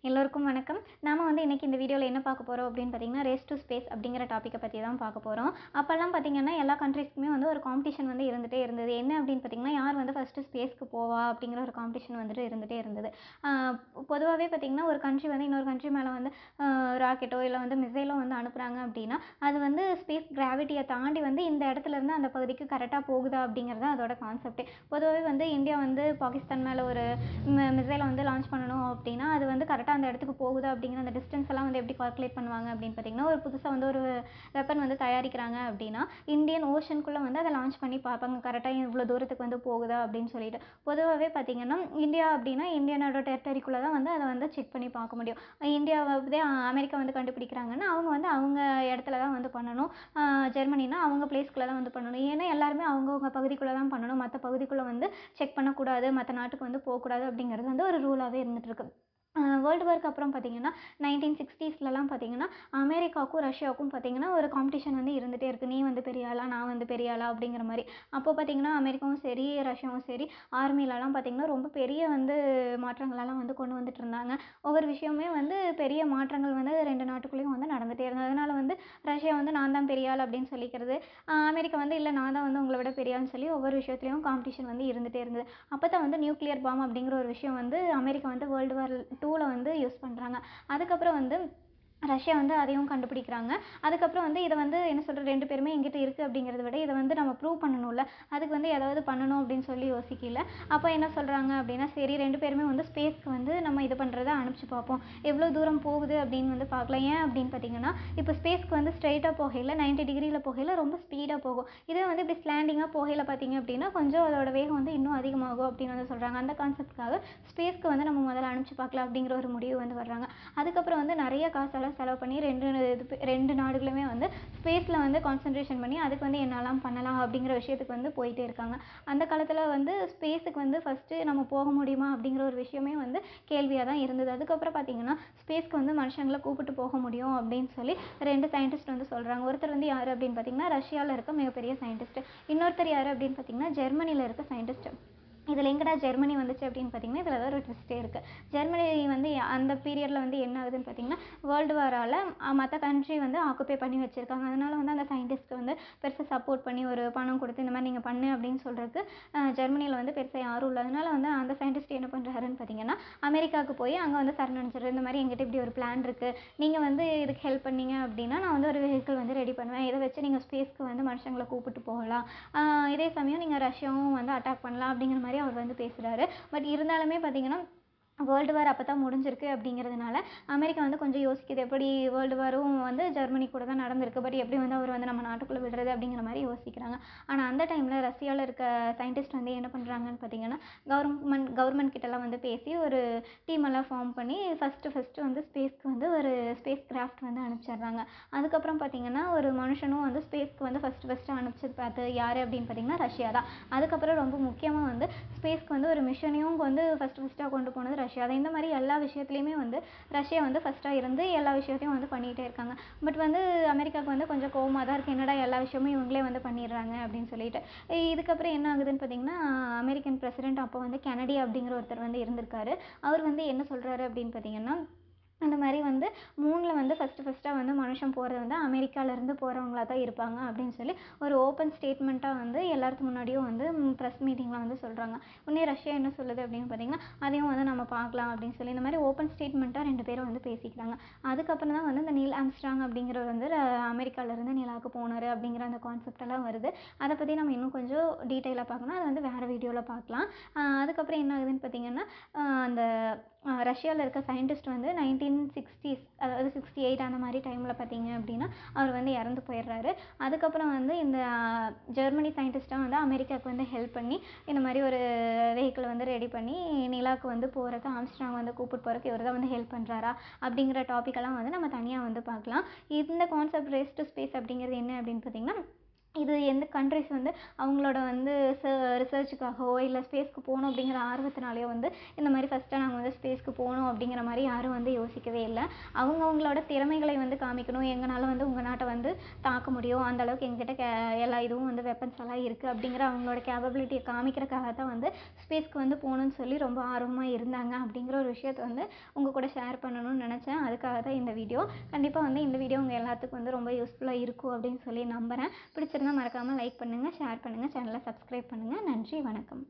எல்லோருக்கும் வணக்கம். நாம வந்து இன்னைக்கு இந்த வீடியோல என்ன பார்க்க போறோம் அப்படின்னு பார்த்தீங்கன்னா, ரேஸ் டூ ஸ்பேஸ் அப்படிங்கிற டாப்பிக்க பத்தி தான் பார்க்க போறோம். அப்பல்லாம் பார்த்தீங்கன்னா, எல்லா கண்ட்ரீஸ்க்குமே வந்து ஒரு காம்படிஷன் வந்து இருந்துட்டே இருந்தது. என்ன அப்படின்னு பார்த்தீங்கன்னா, யார் வந்து ஃபர்ஸ்ட்டு ஸ்பேஸ்க்கு போவா அப்படிங்கிற ஒரு காம்படிஷன் வந்துட்டு இருந்துட்டே இருந்தது. ஆ பொதுவாவே பார்த்தீங்கன்னா, ஒரு கண்ட்ரி வந்து இன்னொரு கண்ட்ரி மேல வந்து ராக்கெட்டோ இல்ல வந்து மிசைலோ வந்து அனுப்புறாங்க அப்படின்னா, அது வந்து ஸ்பேஸ் கிராவிட்டிய தாண்டி வந்து இந்த இடத்துலருந்து அந்த பகுதிக்கு கரெக்ட்டா போகுதா அப்படிங்கிறது தான் அதோட கான்செப்ட்டே. பொதுவாவே வந்து இந்தியா வந்து பாகிஸ்தான் மேல ஒரு மிசைலை வந்து லான்ச் பண்ணணும் அப்படின்னா, அது வந்து கரெக்டாக அந்த இடத்துக்கு போகுது அப்படிங்கிற அந்த டிஸ்டன்ஸ் எல்லாம் வந்து எப்படி கால்குலேட் பண்ணுவாங்க அப்படின்னு பார்த்தீங்கன்னா, ஒரு புதுசாக வந்து ஒரு வெப்பன் வந்து தயாரிக்கிறாங்க அப்படின்னா, இந்தியன் ஓஷனுக்குள்ளே வந்து அதை லான்ச் பண்ணி பார்ப்பாங்க. கரெக்டாக இவ்வளோ தூரத்துக்கு வந்து போகுதா அப்படின்னு சொல்லிட்டு. பொதுவாகவே பார்த்தீங்கன்னா, இந்தியா அப்படின்னா இந்தியனோட டெரிட்டரிக்குள்ளே தான் வந்து அதை வந்து செக் பண்ணி பார்க்க முடியும். இந்தியாவை வந்து அமெரிக்கா வந்து கண்டுபிடிக்கிறாங்கன்னா, அவங்க வந்து அவங்க இடத்துல தான் வந்து பண்ணணும். ஜெர்மனினா அவங்க பிளேஸ்க்குள்ளே தான் வந்து பண்ணணும். ஏன்னா எல்லாருமே அவங்கவுங்க பகுதிக்குள்ளே தான் பண்ணணும். மற்ற பகுதிக்குள்ளே வந்து செக் பண்ணக்கூடாது, மற்ற நாட்டுக்கு வந்து போகக்கூடாது அப்படிங்கிறது வந்து ஒரு ரூலாகவே இருந்துட்டு இருக்கு. வேர்ல்டு வார்க்கு அப்புறம் பார்த்தீங்கன்னா 1960ஸ்லலாம் பார்த்தீங்கன்னா அமெரிக்காவுக்கும் ரஷ்யாவுக்கும் பார்த்தீங்கன்னா ஒரு காம்படிஷன் வந்து இருந்துகிட்டே இருக்குது. நீ வந்து பெரிய ஆளா, நான் வந்து பெரிய ஆளா அப்படிங்கிற மாதிரி. அப்போ பார்த்தீங்கன்னா அமெரிக்காவும் சரி ரஷ்யாவும் சரி ஆர்மிலலாம் பார்த்தீங்கன்னா ரொம்ப பெரிய வந்து மாற்றங்களெல்லாம் வந்து கொண்டு வந்துட்டு இருந்தாங்க. ஒவ்வொரு விஷயமே வந்து பெரிய மாற்றங்கள் வந்து ரெண்டு நாட்டுக்குள்ளேயும் வந்து நடந்துகிட்டே இருந்தது. அதனால் வந்து ரஷ்யா வந்து நான் தான் பெரிய ஆள் அப்படின்னு சொல்லிக்கிறது, அமெரிக்கா வந்து இல்லை நான் தான் வந்து உங்களை விட பெரிய ஆள்னு சொல்லி ஒவ்வொரு விஷயத்துலையும் காம்படிஷன் வந்து இருந்துகிட்டே இருந்தது. அப்போ தான் வந்து நியூக்ளியர் பாம் அப்படிங்கிற ஒரு விஷயம் வந்து அமெரிக்கா வந்து வேர்ல்டு வார் 2ல வந்து யூஸ் பண்ணுறாங்க. அதுக்கப்புறம் வந்து ரஷ்யா வந்து அதையும் கண்டுபிடிக்கிறாங்க. அதுக்கப்புறம் வந்து இதை வந்து என்ன சொல்கிறது, ரெண்டு பேருமே எங்கிட்ட இருக்குது அப்படிங்கிறத விட இதை வந்து நம்ம ப்ரூவ் பண்ணணும்ல, அதுக்கு வந்து ஏதாவது பண்ணணும் அப்படின்னு சொல்லி யோசிக்கல. அப்போ என்ன சொல்கிறாங்க அப்படின்னா, சரி ரெண்டு பேருமே வந்து ஸ்பேஸ்க்கு வந்து நம்ம இது பண்ணுறதை அனுப்பிச்சு பார்ப்போம், எவ்வளோ தூரம் போகுது அப்படின்னு வந்து பார்க்கலாம். ஏன் அப்படின்னு பார்த்தீங்கன்னா, இப்போ ஸ்பேஸ்க்கு வந்து ஸ்ட்ரைட்டாக போகையில் 90 டிகிரியில் போகையில் ரொம்ப ஸ்பீடாக போகும். இதே வந்து இப்படி ஸ்லாண்டிங்காக போகையில் பார்த்தீங்க அப்படின்னா கொஞ்சம் அதோட வேகம் வந்து இன்னும் அதிகமாகும் அப்படின்னு வந்து சொல்கிறாங்க. அந்த கான்செப்டுக்காக ஸ்பேஸ்க்கு வந்து நம்ம முதல்ல அனுப்பிச்சு பார்க்கலாம் அப்படிங்கிற ஒரு முடிவு வந்து வர்றாங்க. அதுக்கப்புறம் வந்து நிறைய காசெல்லாம் செலவு பண்ணி ரெண்டு நாடுகளுமே வந்து ஸ்பேஸில் வந்து கான்சன்ட்ரேஷன் பண்ணி அதுக்கு வந்து என்னெல்லாம் பண்ணலாம் அப்படிங்கிற விஷயத்துக்கு வந்து போயிட்டே இருக்காங்க. அந்த காலத்தில் வந்து ஸ்பேஸுக்கு வந்து ஃபஸ்ட்டு நம்ம போக முடியுமா அப்படிங்கிற ஒரு விஷயமே வந்து கேள்வியாக தான் இருந்தது. அதுக்கப்புறம் பார்த்தீங்கன்னா ஸ்பேஸ்க்கு வந்து மனுஷங்களை கூப்பிட்டு போக முடியும் அப்படின்னு சொல்லி ரெண்டு சயின்டிஸ்ட் வந்து சொல்கிறாங்க. ஒருத்தர் வந்து யார் அப்படின்னு பார்த்தீங்கன்னா ரஷ்யாவில் இருக்க மிகப்பெரிய சயின்டிஸ்ட், இன்னொருத்தர் யார் அப்படின்னு பார்த்தீங்கன்னா ஜெர்மனியில் இருக்க சயின்டிஸ்ட். இதில் எங்கடா ஜெர்மனி வந்துச்சு அப்படின்னு பார்த்தீங்கன்னா இதில் தான் ஒரு ட்விஸ்ட்டே இருக்குது. ஜெர்மனி வந்து அந்த பீரியடில் வந்து என்ன ஆகுதுன்னு பார்த்தீங்கன்னா வேர்ல்டு வாரால் மற்ற கண்ட்ரி வந்து ஆக்குப்பை பண்ணி வச்சுருக்காங்க. அதனால் வந்து அந்த சயின்டிஸ்ட்டு வந்து பெருசாக சப்போர்ட் பண்ணி ஒரு பணம் கொடுத்து இந்த மாதிரி நீங்கள் பண்ணு அப்படின்னு சொல்கிறதுக்கு ஜெர்மனியில் வந்து பெருசாக யாரும் இல்லை. அதனால் வந்து அந்த சயின்டிஸ்ட் என்ன பண்ணுறாருன்னு பார்த்தீங்கன்னா அமெரிக்காவுக்கு போய் அங்கே வந்து சரணடைஞ்சிடுறது. இந்த மாதிரி எங்கிட்ட இப்படி ஒரு பிளான் இருக்குது, நீங்கள் வந்து இதுக்கு ஹெல்ப் பண்ணீங்க அப்படின்னா நான் வந்து ஒரு வெஹிக்கிள் வந்து ரெடி பண்ணுவேன், இதை வச்சு நீங்கள் ஸ்பேஸ்க்கு வந்து மனுஷங்களை கூப்பிட்டு போகலாம், இதே சமயம் நீங்கள் ரஷ்யாவும் வந்து அட்டாக் பண்ணலாம் அப்படிங்கிற மாதிரி அவர் வந்து பேசுகிறாரு. பட் இருந்தாலுமே பார்த்தீங்கன்னா வேர்ல்டு வார் அப்போ தான் முடிஞ்சிருக்கு அப்படிங்கிறதுனால அமெரிக்கா வந்து கொஞ்சம் யோசிக்குது, எப்படி வேர்ல்டு வாரும் வந்து ஜெர்மனி கூட தான் நடந்திருக்கு, பட் எப்படி வந்து அவர் வந்து நம்ம நாட்டுக்குள்ளே விடுறது அப்படிங்கிற மாதிரி யோசிக்கிறாங்க. ஆனால் அந்த டைமில் ரஷ்யாவில் இருக்க சயின்டிஸ்ட் வந்து என்ன பண்ணுறாங்கன்னு பார்த்தீங்கன்னா கவர்மெண்ட் கிட்டலாம் வந்து பேசி ஒரு டீமெல்லாம் ஃபார்ம் பண்ணி ஃபஸ்ட்டு வந்து ஸ்பேஸ்க்கு வந்து ஒரு ஸ்பேஸ் கிராஃப்ட் வந்து அனுப்பிச்சிடுறாங்க. அதுக்கப்புறம் பார்த்தீங்கன்னா ஒரு மனுஷனும் வந்து ஸ்பேஸ்க்கு வந்து ஃபஸ்ட்டு அனுப்பிச்சது பார்த்து யார் அப்படின்னு பார்த்தீங்கன்னா ரஷ்யா தான். அதுக்கப்புறம் ரொம்ப முக்கியமாக வந்து ஸ்பேஸ்க்கு வந்து ஒரு மிஷனையும் வந்து ஃபஸ்ட்டாக கொண்டு போனது ரஷ்யா தான். இந்த மாதிரி எல்லா விஷயத்துலையுமே வந்து ரஷ்யா வந்து ஃபஸ்ட்டாக இருந்து எல்லா விஷயத்தையும் வந்து பண்ணிகிட்டே இருக்காங்க. பட் வந்து அமெரிக்காவுக்கு வந்து கொஞ்சம் கோவமாக தான் இருக்குது, என்னடா எல்லா விஷயமும் இவங்களே வந்து பண்ணிடுறாங்க அப்படின்னு சொல்லிட்டு. இதுக்கப்புறம் என்ன ஆகுதுன்னு பார்த்தீங்கன்னா அமெரிக்கன் பிரசிடென்ட் அப்போ வந்து கெனடி அப்படிங்கிற ஒருத்தர் வந்து இருந்திருக்காரு. அவர் வந்து என்ன சொல்கிறாரு அப்படின்னு பார்த்தீங்கன்னா, அந்த மாதிரி வந்து மூணில் வந்து ஃபஸ்ட்டாக வந்து மனுஷன் போகிறது வந்து அமெரிக்காவிலேருந்து போகிறவங்களா தான் இருப்பாங்க அப்படின்னு சொல்லி ஒரு ஓப்பன் ஸ்டேட்மெண்ட்டாக வந்து எல்லாத்துக்கு முன்னாடியும் வந்து ப்ரெஸ் மீட்டிங்கில் வந்து சொல்கிறாங்க. உடனே ரஷ்யா என்ன சொல்லுது அப்படின்னு பார்த்தீங்கன்னா அதையும் வந்து நம்ம பார்க்கலாம் அப்படின்னு சொல்லி இந்த மாதிரி ஓப்பன் ஸ்டேட்மெண்ட்டாக ரெண்டு பேரும் வந்து பேசிக்கிறாங்க. அதுக்கப்புறம் தான் வந்து இந்த நீல் ஆம்ஸ்ட்ராங் அப்படிங்கிறவர் வந்து அமெரிக்காவிலேருந்து நிலாவுக்கு போனார் அப்படிங்கிற அந்த கான்செப்டெல்லாம் வருது. அதை பற்றி நம்ம இன்னும் கொஞ்சம் டீட்டெயிலாக பார்க்கணும், அது வந்து வேறு வீடியோவில் பார்க்கலாம். அதுக்கப்புறம் என்ன ஆகுதுன்னு பார்த்தீங்கன்னா அந்த ரஷ்யாவில் இருக்க சயின்டிஸ்ட் வந்து 1960s அதாவது 68 அந்த மாதிரி டைமில் பார்த்தீங்க அப்படின்னா அவர் வந்து இறந்து போயிடுறாரு. அதுக்கப்புறம் வந்து இந்த ஜெர்மனி சயின்டிஸ்ட்டாக வந்து அமெரிக்காவுக்கு வந்து ஹெல்ப் பண்ணி இந்த மாதிரி ஒரு வெஹிக்கிள் வந்து ரெடி பண்ணி நிலாவுக்கு வந்து போகிறதுக்கு ஆம்ஸ்ட்ராங் வந்து கூப்பிட்டு போகிறதுக்கு இவர் தான் வந்து ஹெல்ப் பண்ணுறாரா அப்படிங்கிற டாப்பிக்கெல்லாம் வந்து நம்ம தனியாக வந்து பார்க்கலாம். இந்த கான்செப்ட் ரேஸ் டு ஸ்பேஸ் அப்படிங்கிறது என்ன அப்படின்னு பார்த்தீங்கன்னா இது எந்த கண்ட்ரிஸ் வந்து அவங்களோட வந்து ரிசர்ச்சுக்காகவோ இல்லை ஸ்பேஸ்க்கு போகணும் அப்படிங்கிற ஆர்வத்தினாலேயோ வந்து இந்த மாதிரி ஃபஸ்ட்டாக நாங்கள் வந்து ஸ்பேஸ்க்கு போகணும் அப்படிங்கிற மாதிரி யாரும் வந்து யோசிக்கவே இல்லை. அவங்கவுங்களோட திறமைகளை வந்து காமிக்கணும், எங்களால் வந்து உங்கள் நாட்டை வந்து தாக்க முடியும், அந்த அளவுக்கு எங்ககிட்ட எல்லா இதுவும் வந்து வெப்பன்ஸ் எல்லாம் இருக்குது அப்படிங்கிற அவங்களோட கேப்பபிலிட்டியை காமிக்கிறதுக்காக தான் வந்து ஸ்பேஸ்க்கு வந்து போகணுன்னு சொல்லி ரொம்ப ஆர்வமாக இருந்தாங்க அப்படிங்கிற ஒரு விஷயத்தை வந்து உங்கள் கூட ஷேர் பண்ணணும்னு நினச்சேன். அதுக்காக தான் இந்த வீடியோ. கண்டிப்பாக வந்து இந்த வீடியோ உங்கள் எல்லாத்துக்கும் வந்து ரொம்ப யூஸ்ஃபுல்லாக இருக்கும் அப்படின்னு சொல்லி நம்புகிறேன். பிடிச்சிருந்தா மறக்காமல் லைக் பண்ணுங்கள், ஷேர் பண்ணுங்கள், சேனலை சப்ஸ்கிரைப் பண்ணுங்கள். நன்றி, வணக்கம்.